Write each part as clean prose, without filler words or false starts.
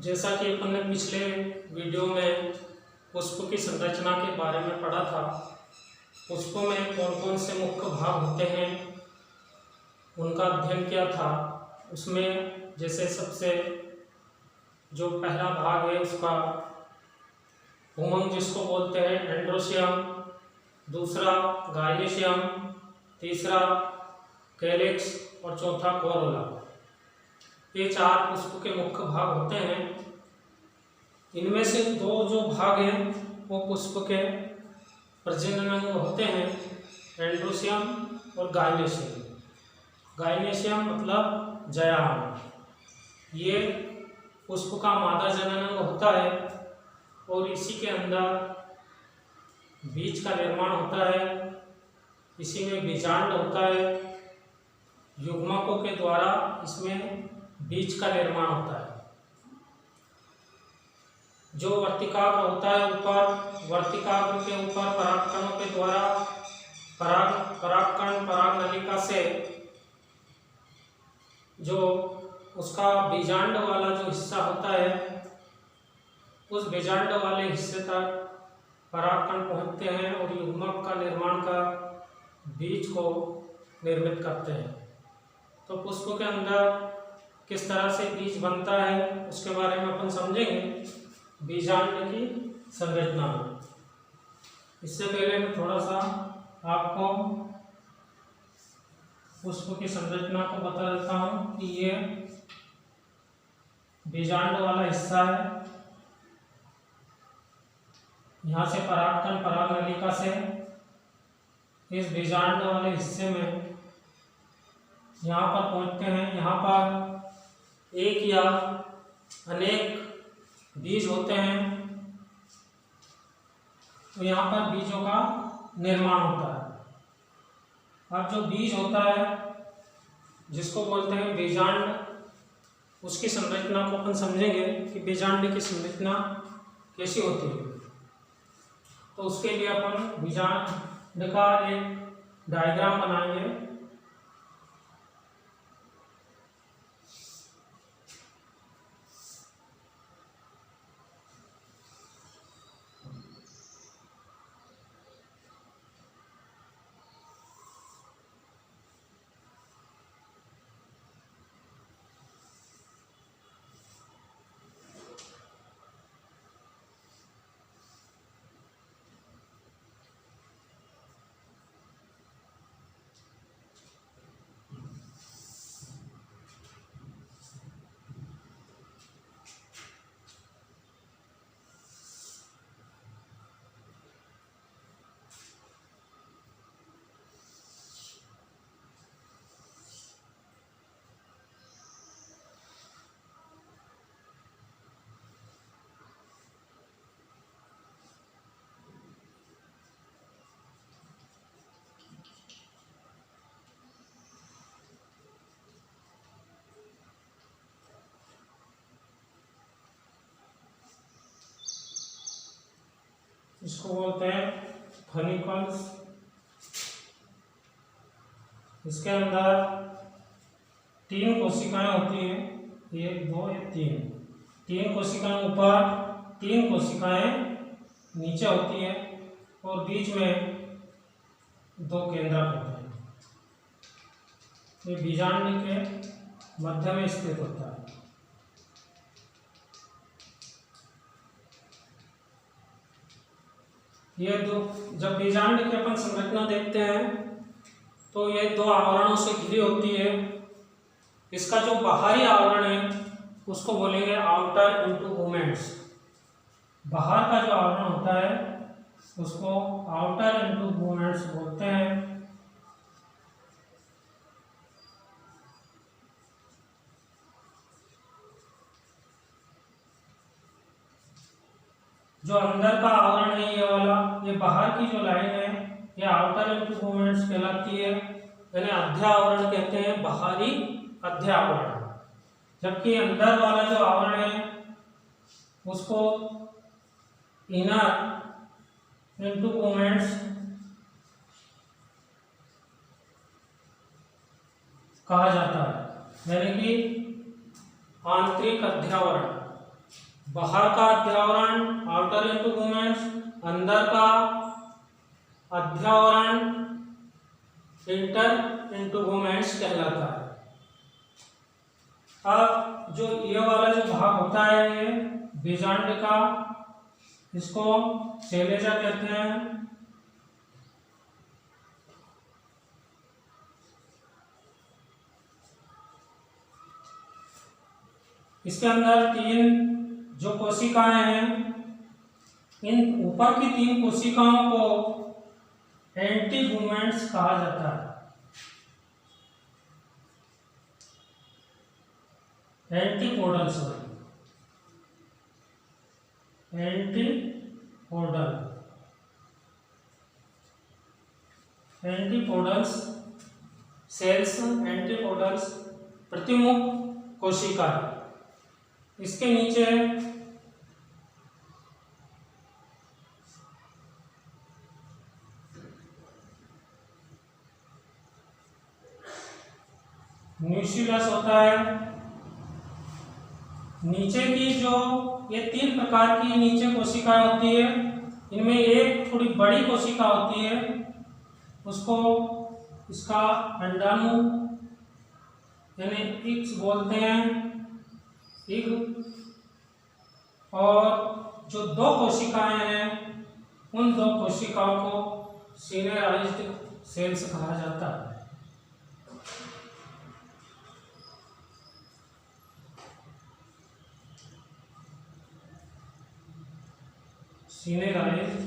जैसा कि अपन ने पिछले वीडियो में पुष्प की संरचना के बारे में पढ़ा था, पुष्पों में कौन कौन से मुख्य भाग होते हैं उनका अध्ययन किया था। उसमें जैसे सबसे जो पहला भाग है उसका उमंग जिसको बोलते हैं एंड्रोशियम, दूसरा गाइनेशियम, तीसरा कैलिक्स और चौथा कोरोला। ये चार पुष्प के मुख्य भाग होते हैं। इनमें से दो जो भाग हैं वो पुष्प के प्रजनन अंग होते हैं, एंड्रोशियम और गाइनेशियम। गाइनेशियम मतलब जयान। ये पुष्प का मादा जनन अंग होता है और इसी के अंदर बीज का निर्माण होता है। इसी में बीजांड होता है। युग्मकों के द्वारा इसमें बीज का निर्माण होता है। जो वर्तिकाग्र होता है ऊपर, वर्तिकाग्र के ऊपर परागकणों के द्वारा परागकण पराग नलिका से जो उसका बीजांड वाला जो हिस्सा होता है उस बीजांड वाले हिस्से तक परागकण पहुंचते हैं और युग्मक का निर्माण कर बीज को निर्मित करते हैं। तो पुष्प के अंदर किस तरह से बीज बनता है उसके बारे में अपन समझेंगे बीजांड की संरचना में। इससे पहले मैं थोड़ा सा आपको पुष्प की संरचना को बता देता हूँ कि ये बीजांड वाला हिस्सा है। यहाँ से परागकण पराग नलिका से इस बीजांड वाले हिस्से में यहाँ पर पहुँचते हैं। यहाँ पर एक या अनेक बीज होते हैं। तो यहाँ पर बीजों का निर्माण होता है। अब जो बीज होता है जिसको बोलते हैं बीजांड, उसकी संरचना को अपन समझेंगे कि बीजांड की संरचना कैसी होती है। तो उसके लिए अपन बीजांड का एक डायग्राम बनाएंगे। इसको बोलते हैं फनिकल्स। इसके अंदर 3 कोशिकाएं होती हैं, 1 2 3 कोशिकाएं ऊपर, 3 कोशिकाएं नीचे होती हैं और बीच में 2 केंद्रक होते हैं। ये बीजांड के मध्य में स्थित होता है। ये दो, जब बीजांड की अपन संरचना देखते हैं तो ये 2 आवरणों से घिरी होती है। इसका जो बाहरी आवरण है उसको बोलेंगे आउटर इंटरगुमेंट्स। बाहर का जो आवरण होता है उसको आउटर इंटरगुमेंट्स बोलते हैं। जो अंदर का आवरण है ये वाला, ये बाहर की जो लाइन है ये आउटर इंटरगुमेंट्स कहलाती है, यानी अध्या आवरण कहते हैं, बाहरी अध्या आवरण। जबकि अंदर वाला जो आवरण है उसको इनर इंटरगुमेंट्स कहा जाता है, यानी कि आंतरिक अध्यावरण। बाहर का अध्यावरण आउटर इंटरगुमेंट्स, अंदर का अध्यावरण इंटर इंटरगुमेंट्स कहलाता है। अब जो ये वाला जो भाग होता है ये बीजांड का, इसको शैलेजा कहते हैं। इसके अंदर 3 जो कोशिकाएं हैं, इन ऊपर की 3 कोशिकाओं को एंटीगुमेंट्स कहा जाता है। एंटीपोडल, एंटीपोडल्स सेल्स, एंटीपोडल्स प्रतिमुख कोशिका। इसके नीचे न्यूक्लियस होता है। नीचे की जो ये 3 प्रकार की नीचे कोशिकाएं होती है, इनमें एक थोड़ी बड़ी कोशिका होती है, उसको इसका अंडाणु यानी इग्स बोलते हैं, इग। और जो 2 कोशिकाएं हैं, उन 2 कोशिकाओं को सीनेराइज्ड सेल्स कहा जाता है। सीनेराइज्ड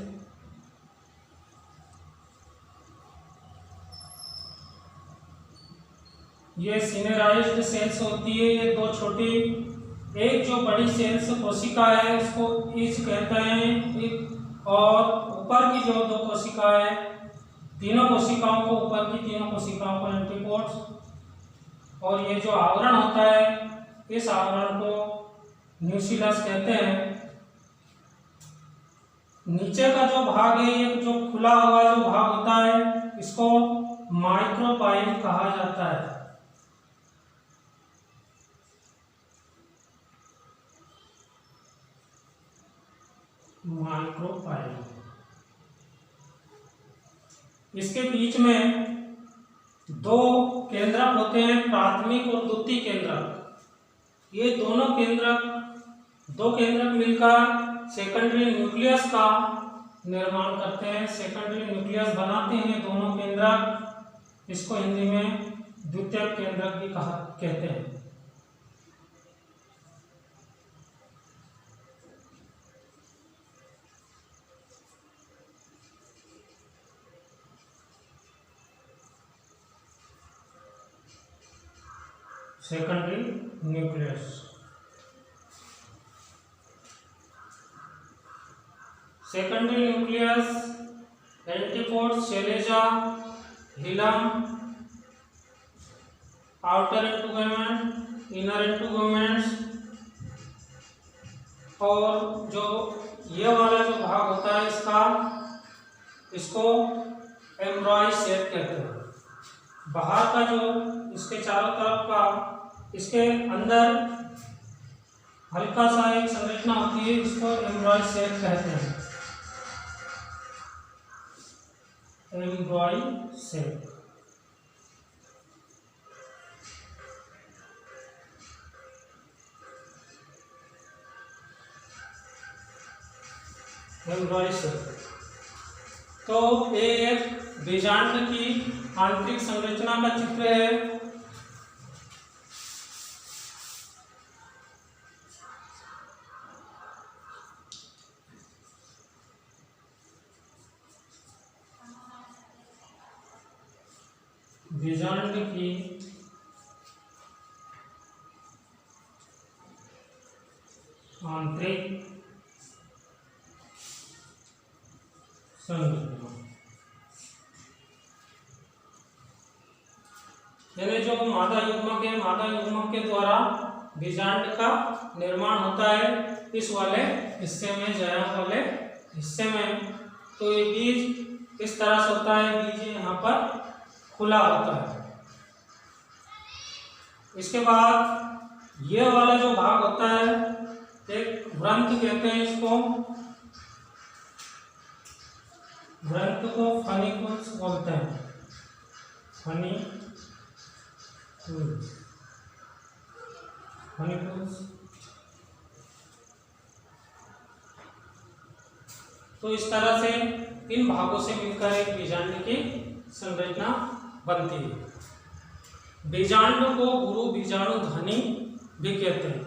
ये सीनेराइज्ड सेल्स होती है। ये 2 छोटी, एक जो बड़ी सेल्स कोशिका है उसको इज कहते हैं, और ऊपर की जो 2 कोशिका है, तीनों कोशिकाओं को, ऊपर की तीनों कोशिकाओं को एंटीपोड्स। और ये जो आवरण होता है, इस आवरण को न्यूक्लियस कहते हैं। नीचे का जो भाग है, ये जो खुला हुआ जो भाग होता है, इसको माइक्रोपाइल कहा जाता है। माइक्रोपाइल। इसके बीच में 2 केंद्रक होते हैं, प्राथमिक और द्वितीय केंद्रक। ये दोनों केंद्रक, 2 केंद्रक मिलकर सेकेंडरी न्यूक्लियस का निर्माण करते हैं, सेकेंडरी न्यूक्लियस बनाते हैं दोनों केंद्रक। इसको हिंदी में द्वितीयक केंद्रक भी कहते हैं। Secondary nucleus. Secondary nucleus antipodes, chalaza, hilum, outer integument, inner integuments. और जो ये वाला जो भाग होता है इसका, इसको एम्ब्रॉय सेट कहते हैं। बाहर का जो इसके चारों तरफ का, इसके अंदर हल्का सा एक संरचना होती है, इसको एम्ब्रॉय सेट कहते हैं। एम्ब्रॉय सेट। एम्ब्रॉय सेट तो ये एक बीजांड की आंतरिक संरचना का चित्र है। बीजांड की आंतरिक संरचना, यानी जो मादा युग्मक है, मादा युग्मक के द्वारा बीजांड का निर्माण होता है इस वाले हिस्से में, जयाम वाले हिस्से में। तो ये बीज इस तरह से होता है, बीज यहाँ पर खुला होता है। इसके बाद ये वाला जो भाग होता है एक व्रंत कहते हैं इसको, व्रंत को फनिकुल्स बोलते हैं, फनिकुल्स। तो इस तरह से इन भागों से मिलकर एक बीजांड की संरचना बनती है। बीजांड को गुरु बीजाणु ध्वनि भी कहते हैं,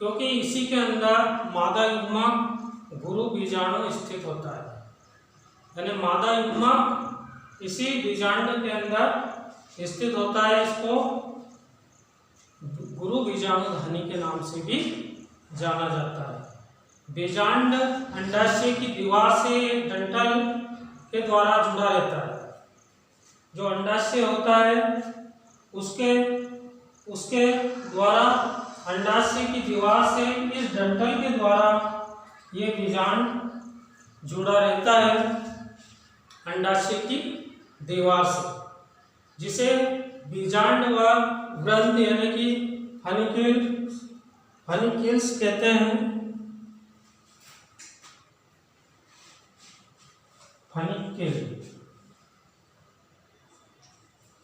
क्योंकि इसी के अंदर मादा युग्मक गुरु बीजाणु स्थित होता है, यानी मादा युग्मक इसी बीजांड के अंदर स्थित होता है। इसको गुरु बीजाणु ध्वनि के नाम से भी जाना जाता है। बीजांड अंडाशय की दीवार से डंठल के द्वारा जुड़ा रहता है। जो अंडाशय होता है उसके द्वारा अंडाशय की दीवार से इस डंठल के द्वारा ये बीजांड जुड़ा रहता है अंडाशय की दीवार से, जिसे बीजांड व ग्रंथ यानी कि फनिकल्स कहते हैं।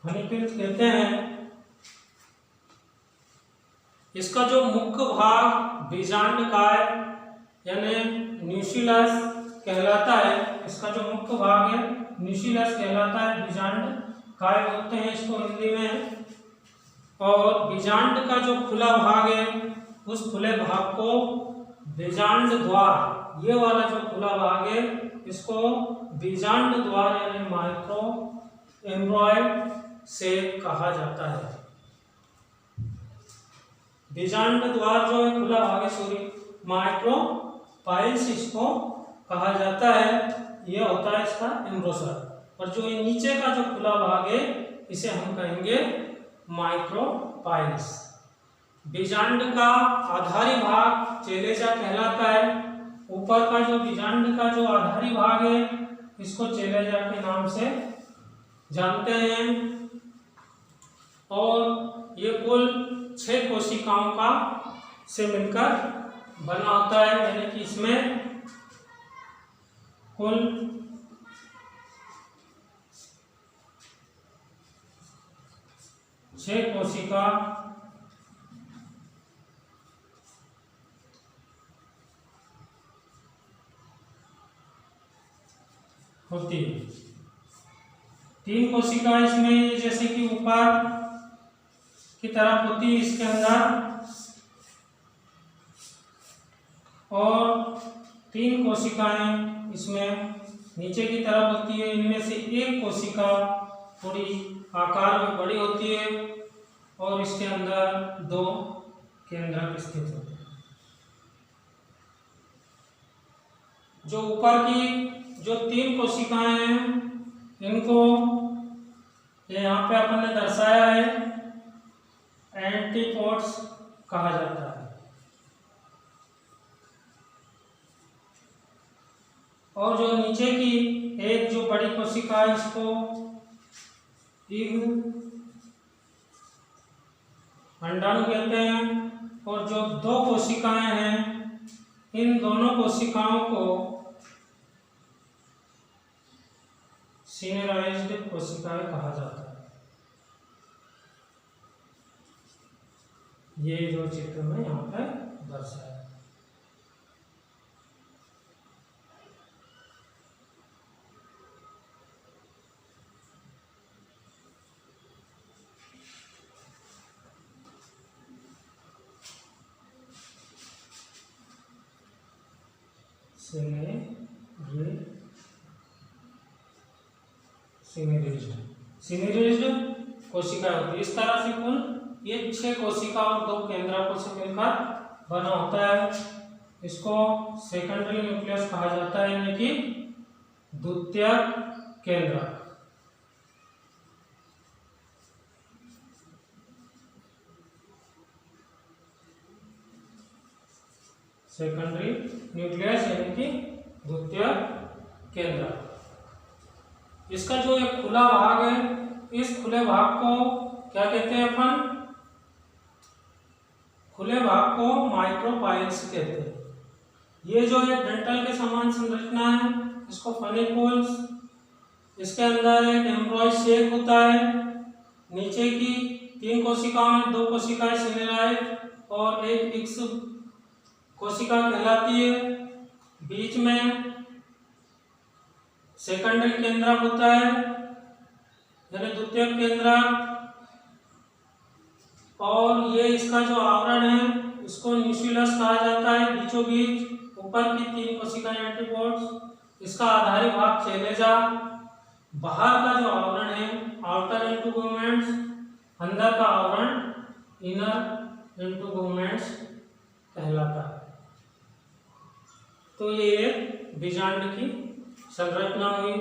फनिकल्स कहते हैं। इसका जो मुख्य भाग बीजांड काय यानी न्यूक्लियस कहलाता है। इसका जो मुख्य भाग है न्यूक्लियस कहलाता है, बीजांड काय बोलते हैं इसको हिंदी में। और बीजांड का जो खुला भाग है उस खुले भाग को बीजांड द्वार, ये वाला जो खुला भाग है इसको बीजांड द्वार यानी माइक्रो एम्ब्रॉयड से कहा जाता है। बीजांड द्वार जो है खुला भाग है, माइक्रोपाइल्स इसको कहा जाता है। यह होता है इसका एम्ब्रोसर। और जो ये नीचे का जो खुला भाग है इसे हम कहेंगे माइक्रोपाइल्स। बीजांड का आधारी भाग चेलेजा कहलाता है। ऊपर का जो बीजांड का जो आधारी भाग है इसको चेलेजा के नाम से जानते हैं। और ये कुल 6 कोशिकाओं का से मिलकर बना होता है, यानी कि इसमें कुल 6 कोशिका होती है। 3 कोशिका इसमें जैसे कि ऊपर की तरफ होती है इसके अंदर, और 3 कोशिकाएं इसमें नीचे की तरफ होती है। इनमें से एक कोशिका थोड़ी आकार में बड़ी होती है और इसके अंदर 2 केंद्रक स्थित होते हैं। जो ऊपर की जो 3 कोशिकाएं हैं इनको यहाँ पे अपन ने दर्शाया है, एंटीपोड्स कहा जाता है। और जो नीचे की एक जो बड़ी कोशिका है इसको अंडाणु कहते हैं। और जो 2 कोशिकाएं हैं इन दोनों कोशिकाओं को सिनेराइज्ड कोशिकाएं कहा जाता है। ये जो चित्र में यहाँ पे दर्शाया है। सिनेराइज्ड कोशिका होती है। इस तरह से कुल ये 6 कोशिका और 2 केंद्रकों से मिलकर बना होता है। इसको सेकेंडरी न्यूक्लियस कहा जाता है, यानी कि द्वितीयक केंद्रक। सेकेंडरी न्यूक्लियस यानी कि द्वितीयक केंद्रक। इसका जो एक खुला भाग है इस खुले भाग को क्या कहते हैं अपन? खुले भाग को माइक्रोपाइल्स कहते हैं। ये जो एक डंठल के समान संरचना है इसको फनिकुल्स, इसके अंदर एक एम्ब्रॉयड शेक होता है, नीचे की 3 कोशिकाओं में 2 कोशिकाएं सिनेराइड और एक इक्स कोशिका कहलाती है, बीच में सेकेंडरी केंद्रक होता है यानी द्वितीयक केंद्रक, और ये इसका जो आवरण है इसको न्यूक्लियस कहा जाता है। बीचों बीच ऊपर की 3 कोशिकाएं एंटीपोड्स, इसका आधारी भाग चेलेजा, बाहर का जो आवरण है आउटर इंटरगोमेंट्स, अंदर का आवरण इनर इंटरगोमेंट्स कहलाता है। तो ये एक बीजांड की संरचना हुई।